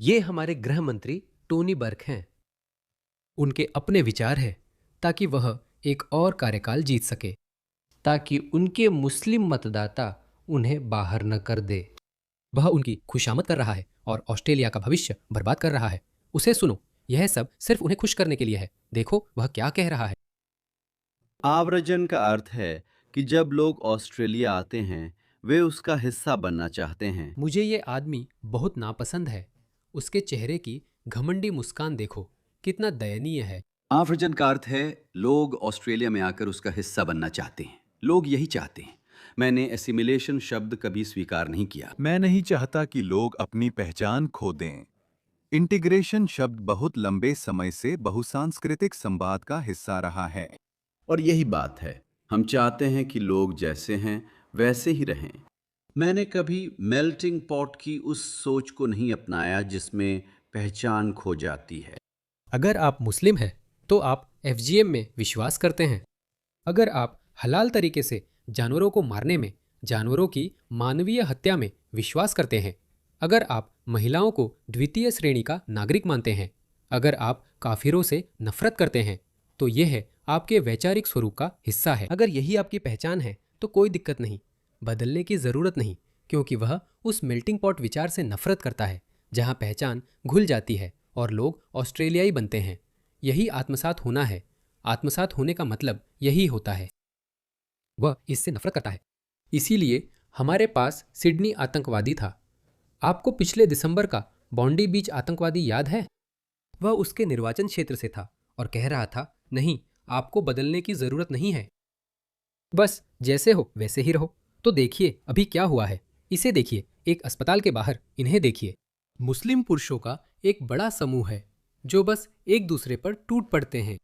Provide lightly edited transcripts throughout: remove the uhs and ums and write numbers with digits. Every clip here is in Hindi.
ये हमारे गृह मंत्री टोनी बर्क हैं। उनके अपने विचार हैं ताकि वह एक और कार्यकाल जीत सके, ताकि उनके मुस्लिम मतदाता उन्हें बाहर न कर दे। वह उनकी खुशामद कर रहा है और ऑस्ट्रेलिया का भविष्य बर्बाद कर रहा है। उसे सुनो, यह सब सिर्फ उन्हें खुश करने के लिए है। देखो वह क्या कह रहा है। आव्रजन का अर्थ है कि जब लोग ऑस्ट्रेलिया आते हैं वे उसका हिस्सा बनना चाहते हैं। मुझे ये आदमी बहुत नापसंद है। उसके चेहरे की घमंडी मुस्कान देखो, कितना दयनीय है। आव्रजन का अर्थ है लोग ऑस्ट्रेलिया में आकर उसका हिस्सा बनना चाहते हैं। लोग यही चाहते हैं। मैंने एसिमिलेशन शब्द कभी स्वीकार नहीं किया। मैं नहीं चाहता कि लोग अपनी पहचान खो दें। इंटीग्रेशन शब्द बहुत लंबे समय से बहुसांस्कृतिक संवाद का हिस्सा रहा है। और यही बात है, हम चाहते हैं कि लोग जैसे हैं वैसे ही रहें। मैंने कभी मेल्टिंग पॉट की उस सोच को नहीं अपनाया जिसमें पहचान खो जाती है। अगर आप मुस्लिम हैं तो आप एफजीएम में विश्वास करते हैं। अगर आप हलाल तरीके से जानवरों को मारने में, जानवरों की मानवीय हत्या में विश्वास करते हैं, अगर आप महिलाओं को द्वितीय श्रेणी का नागरिक मानते हैं, अगर आप काफिरों से नफरत करते हैं, तो यह आपके वैचारिक स्वरूप का हिस्सा है। अगर यही आपकी पहचान है तो कोई दिक्कत नहीं, बदलने की जरूरत नहीं, क्योंकि वह उस मेल्टिंग पॉट विचार से नफरत करता है जहां पहचान घुल जाती है और लोग ऑस्ट्रेलियाई बनते हैं। यही आत्मसात होना है। आत्मसात होने का मतलब यही होता है। वह इससे नफरत करता है। इसीलिए हमारे पास सिडनी आतंकवादी था। आपको पिछले दिसंबर का बॉन्डी बीच आतंकवादी याद है? वह उसके निर्वाचन क्षेत्र से था और कह रहा था, नहीं, आपको बदलने की जरूरत नहीं है, बस जैसे हो वैसे ही रहो। तो देखिए अभी क्या हुआ है। इसे देखिए, एक अस्पताल के बाहर इन्हें देखिए। मुस्लिम पुरुषों का एक बड़ा समूह है जो बस एक दूसरे पर टूट पड़ते हैं।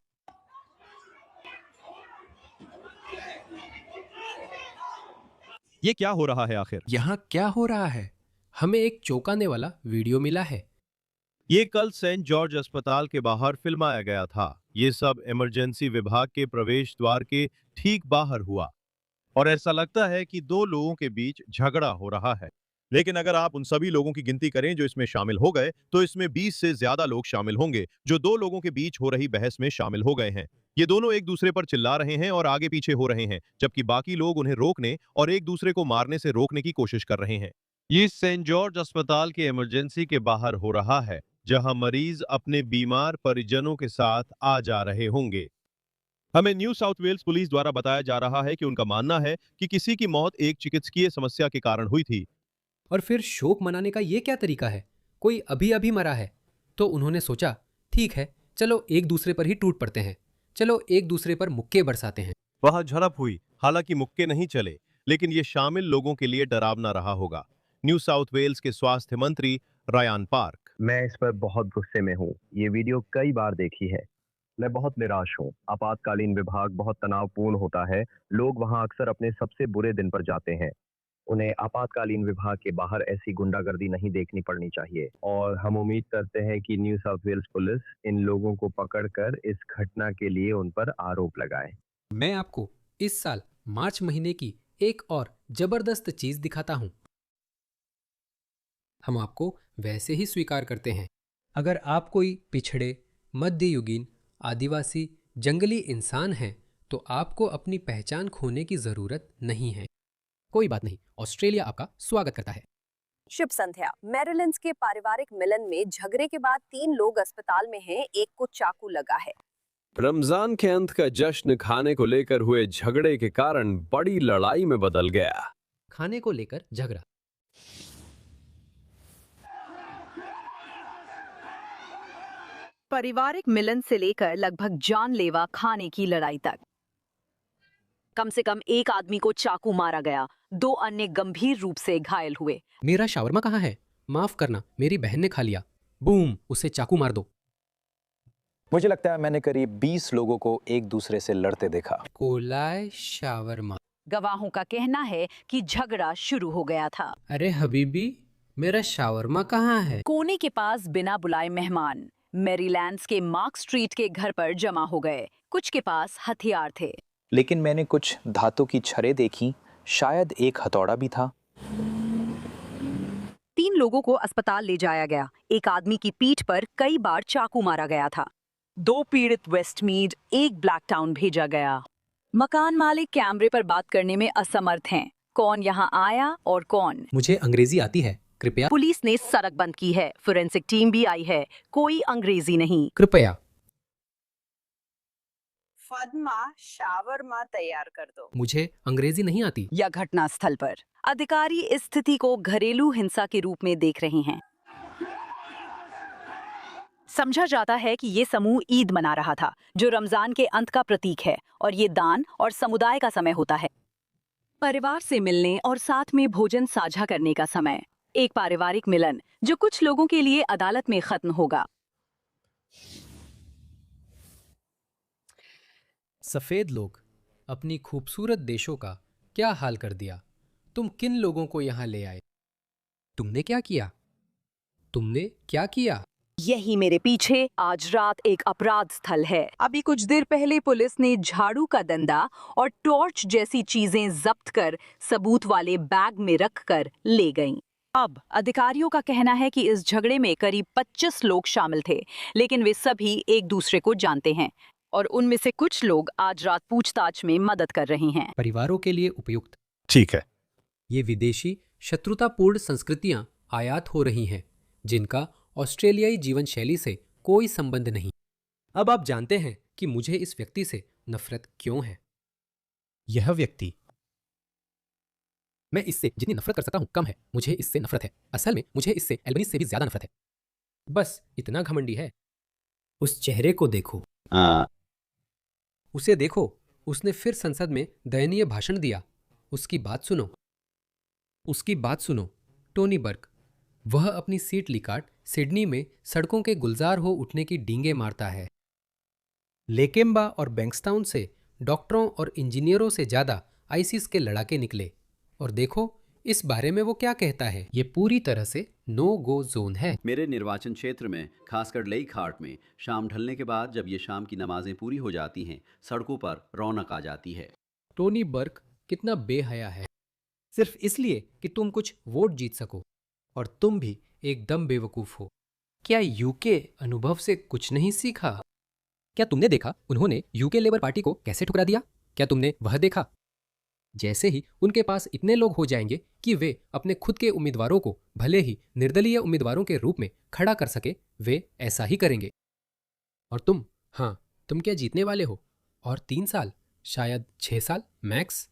ये क्या हो रहा है आखिर? यहाँ क्या हो रहा है? हमें एक चौंकाने वाला वीडियो मिला है। ये कल सेंट जॉर्ज अस्पताल के बाहर फिल्माया गया था। ये सब इमरजेंसी विभाग के प्रवेश द्वार के ठीक बाहर हुआ और ऐसा लगता है कि दो लोगों के बीच झगड़ा हो रहा है। लेकिन अगर आप उन सभी लोगों की गिनती करें जो इसमें शामिल हो गए, तो इसमें 20 से ज्यादा लोग शामिल होंगे जो दो लोगों के बीच हो रही बहस में शामिल हो गए हैं। ये दोनों एक दूसरे पर चिल्ला रहे हैं और आगे पीछे हो रहे हैं, जबकि बाकी लोग उन्हें रोकने और एक दूसरे को मारने से रोकने की कोशिश कर रहे हैं। ये सेंट जॉर्ज अस्पताल के इमरजेंसी के बाहर हो रहा है, जहां मरीज अपने बीमार परिजनों के साथ आ जा रहे होंगे। हमें न्यू साउथ वेल्स पुलिस द्वारा बताया जा रहा है कि उनका मानना है कि किसी की मौत एक चिकित्सकीय समस्या के कारण हुई थी। और फिर शोक मनाने का ये क्या तरीका है? कोई अभी अभी मरा है तो उन्होंने सोचा, ठीक है, चलो एक दूसरे पर ही टूट पड़ते हैं, चलो एक दूसरे पर मुक्के बरसाते हैं। वहां झड़प हुई, हालांकि मुक्के नहीं चले, लेकिन ये शामिल लोगों के लिए डरावना रहा होगा। न्यू साउथ वेल्स के स्वास्थ्य मंत्री रायान पार्क। मैं इस पर बहुत गुस्से में हूँ। ये वीडियो कई बार देखी है। मैं बहुत निराश हूँ। आपातकालीन विभाग बहुत तनावपूर्ण होता है। लोग वहाँ अक्सर अपने सबसे बुरे दिन पर जाते हैं। उन्हें आपातकालीन विभाग के बाहर ऐसी गुंडागर्दी नहीं देखनी पड़नी चाहिए और हम उम्मीद करते हैं कि न्यू साउथ वेल्स पुलिस इन लोगों को पकड़कर इस घटना के लिए उन पर आरोप लगाए। मैं आपको इस साल मार्च महीने की एक और जबरदस्त चीज दिखाता हूं। हम आपको वैसे ही स्वीकार करते हैं। अगर आप कोई पिछड़े, मध्ययुगीन, आदिवासी, जंगली इंसान हैं तो आपको अपनी पहचान खोने की जरूरत नहीं है। कोई बात नहीं, ऑस्ट्रेलिया आपका स्वागत करता है। शुभ संध्या। मैरीलैंड के पारिवारिक मिलन में झगड़े के बाद 3 लोग अस्पताल में हैं, एक को चाकू लगा है। रमजान के अंत का जश्न खाने को लेकर हुए झगड़े के कारण बड़ी लड़ाई में बदल गया। खाने को लेकर झगड़ा। पारिवारिक मिलन से लेकर लगभग जानलेवा खाने की लड़ाई तक। कम से कम एक आदमी को चाकू मारा गया, 2 अन्य गंभीर रूप से घायल हुए। मेरा शावरमा कहाँ है? माफ करना, मेरी बहन ने खा लिया। बूम, उसे चाकू मार दो। मुझे लगता है मैंने करीब 20 लोगों को एक दूसरे से लड़ते देखा। Coli shawarma. गवाहों का कहना है कि झगड़ा शुरू हो गया था। अरे हबीबी, मेरा शावरमा कहाँ है? कोने के पास बिना बुलाए मेहमान मैरीलैंड के मार्क स्ट्रीट के घर पर जमा हो गए। कुछ के पास हथियार थे, लेकिन मैंने कुछ धातु की छड़ें देखी, शायद एक हथौड़ा भी था। 3 लोगों को अस्पताल ले जाया गया। एक आदमी की पीठ पर कई बार चाकू मारा गया था। 2 पीड़ित वेस्टमीड, 1 ब्लैक टाउन भेजा गया। मकान मालिक कैमरे पर बात करने में असमर्थ हैं। कौन यहाँ आया और कौन? मुझे अंग्रेजी आती है, कृपया। पुलिस ने सड़क बंद की है। फोरेंसिक टीम भी आई है। कोई अंग्रेजी नहीं। कृपया। फदमा, शावरमा तैयार कर दो। मुझे अंग्रेजी नहीं आती। या घटना स्थल पर अधिकारी इस स्थिति को घरेलू हिंसा के रूप में देख रहे हैं। समझा जाता है कि ये समूह ईद मना रहा था, जो रमजान के अंत का प्रतीक है, और ये दान और समुदाय का समय होता है। परिवार से मिलने और साथ में भोजन साझा करने का समय। एक पारिवारिक मिलन जो कुछ लोगों के लिए अदालत में खत्म होगा। सफेद लोग, अपनी खूबसूरत देशों का क्या हाल कर दिया। तुम किन लोगों को यहाँ ले आए? तुमने क्या किया? तुमने क्या किया? यही मेरे पीछे आज रात एक अपराध स्थल है। अभी कुछ देर पहले पुलिस ने झाड़ू का डंडा और टॉर्च जैसी चीजें जब्त कर सबूत वाले बैग में रखकर ले गईं। अब अधिकारियों का कहना है कि इस झगड़े में करीब 25 लोग शामिल थे, लेकिन वे सभी एक दूसरे को जानते हैं और उनमें से कुछ लोग आज रात पूछताछ में मदद कर रहे हैं। परिवारों के लिए उपयुक्त। ठीक है। ये विदेशी शत्रुतापूर्ण संस्कृतियां आयात हो रही हैं, जिनका ऑस्ट्रेलियाई जीवन शैली से कोई संबंध नहीं। अब आप जानते हैं कि मुझे इस व्यक्ति से नफरत क्यों है। यह व्यक्ति, मैं इससे जितनी नफरत कर सकता हूं कम है। मुझे इससे नफरत है। असल में मुझे इससे एल्बनीज से भी ज्यादा नफरत है। बस इतना घमंडी है। उस चेहरे को देखो। उसे देखो। उसने फिर संसद में दयनीय भाषण दिया। उसकी बात सुनो। उसकी बात सुनो। टोनी बर्क, वह अपनी सीट लिकाट सिडनी में सड़कों के गुलजार हो उठने की डींगे मारता है। लेकेम्बा और बैंक्सटाउन से डॉक्टरों और इंजीनियरों से ज्यादा आईसिस के लड़ाके निकले। और देखो इस बारे में वो क्या कहता है। ये पूरी तरह से नो गो जोन है। मेरे निर्वाचन क्षेत्र में, खासकर लेईकहार्ट में, शाम ढलने के बाद जब ये शाम की नमाजें पूरी हो जाती हैं, सड़कों पर रौनक आ जाती है। टोनी बर्क कितना बेहया है, सिर्फ इसलिए कि तुम कुछ वोट जीत सको। और तुम भी एकदम बेवकूफ हो। क्या यूके अनुभव से कुछ नहीं सीखा? क्या तुमने देखा उन्होंने यूके लेबर पार्टी को कैसे ठुकरा दिया? क्या तुमने वह देखा? जैसे ही उनके पास इतने लोग हो जाएंगे कि वे अपने खुद के उम्मीदवारों को भले ही निर्दलीय उम्मीदवारों के रूप में खड़ा कर सके, वे ऐसा ही करेंगे। और तुम, हाँ, तुम क्या जीतने वाले हो? और 3 साल, शायद 6 साल मैक्स।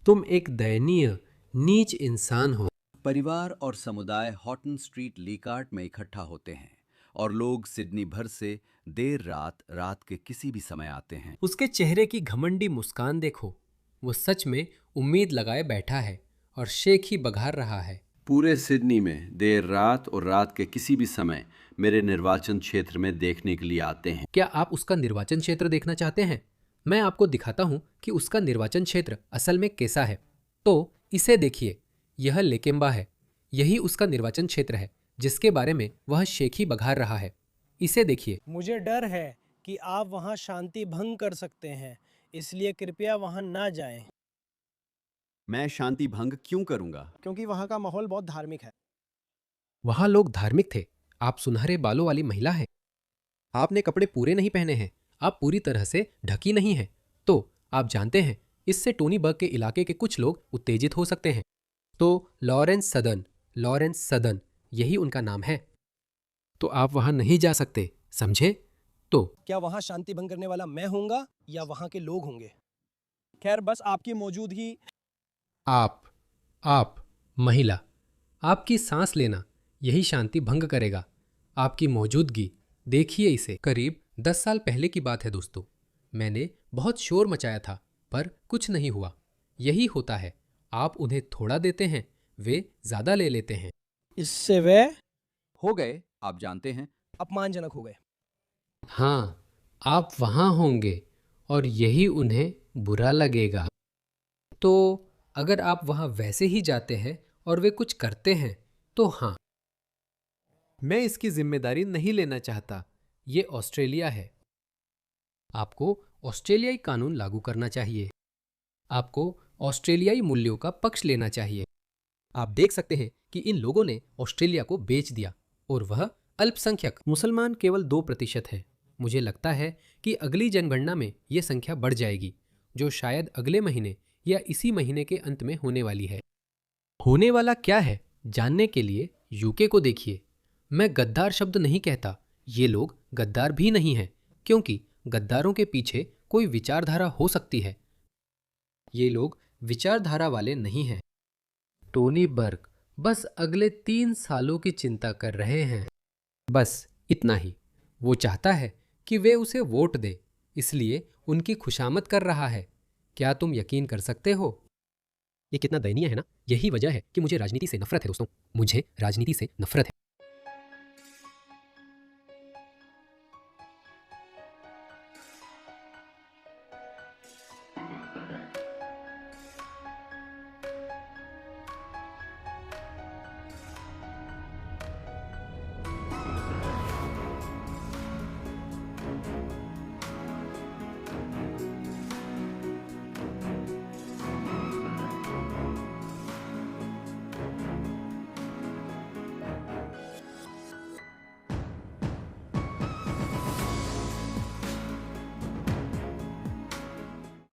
तुम एक दयनीय, नीच इंसान हो। परिवार और समुदाय हॉटन स्ट्रीट लीकार्ट में इकट्ठा होते हैं और लोग सिडनी भर से देर रात के किसी भी समय आते हैं। उसके चेहरे की घमंडी मुस्कान देखो। वो सच में उम्मीद लगाए बैठा है और शेख ही बघार रहा है। पूरे सिडनी में देर रात और रात के किसी भी समय मेरे निर्वाचन क्षेत्र में देखने के लिए आते हैं। क्या आप उसका निर्वाचन क्षेत्र देखना चाहते हैं? मैं आपको दिखाता हूं कि उसका निर्वाचन क्षेत्र असल में कैसा है। तो इसे देखिए, यह लेकेम्बा है। यही उसका निर्वाचन क्षेत्र है जिसके बारे में वह शेख ही बघार रहा है। इसे देखिए। मुझे डर है कि आप वहां शांति भंग कर सकते हैं, इसलिए कृपया वहां ना जाएं। मैं शांति भंग क्यों करूंगा? क्योंकि वहां का माहौल बहुत धार्मिक है। वहां लोग धार्मिक थे। आप सुनहरे बालों वाली महिला हैं। आपने कपड़े पूरे नहीं पहने हैं। आप पूरी तरह से ढकी नहीं हैं। तो आप जानते हैं, इससे टोनी बर्ग के इलाके के कुछ लोग उत्तेजित हो सकते हैं। तो लॉरेंस सदन, यही उनका नाम है। तो आप वहां नहीं जा सकते, समझे? तो क्या वहां शांति भंग करने वाला मैं होऊंगा या वहां के लोग होंगे? खैर, बस आपकी मौजूदगी। आप महिला, आपकी सांस लेना यही शांति भंग करेगा। आपकी मौजूदगी, देखिए इसे। करीब 10 साल पहले की बात है दोस्तों। मैंने बहुत शोर मचाया था, पर कुछ नहीं हुआ। यही होता है, आप उन्हें थोड़ा देते हैं, वे ज्यादा ले लेते हैं। इससे वे हो गए, आप जानते हैं, अपमानजनक हो गए। हाँ, आप वहां होंगे और यही उन्हें बुरा लगेगा। तो अगर आप वहां वैसे ही जाते हैं और वे कुछ करते हैं, तो हाँ, मैं इसकी जिम्मेदारी नहीं लेना चाहता। ये ऑस्ट्रेलिया है। आपको ऑस्ट्रेलियाई कानून लागू करना चाहिए। आपको ऑस्ट्रेलियाई मूल्यों का पक्ष लेना चाहिए। आप देख सकते हैं कि इन लोगों ने ऑस्ट्रेलिया को बेच दिया और वह अल्पसंख्यक मुसलमान केवल 2% है। मुझे लगता है कि अगली जनगणना में यह संख्या बढ़ जाएगी, जो शायद अगले महीने या इसी महीने के अंत में होने वाली है। होने वाला क्या है जानने के लिए यूके को देखिए। मैं गद्दार शब्द नहीं कहता, ये लोग गद्दार भी नहीं हैं, क्योंकि गद्दारों के पीछे कोई विचारधारा हो सकती है। ये लोग विचारधारा वाले नहीं हैं। टोनी बर्ग बस अगले 3 सालों की चिंता कर रहे हैं, बस इतना ही। वो चाहता है कि वे उसे वोट दे, इसलिए उनकी खुशामद कर रहा है। क्या तुम यकीन कर सकते हो? ये कितना दयनीय है ना। यही वजह है कि मुझे राजनीति से नफरत है दोस्तों, मुझे राजनीति से नफरत है।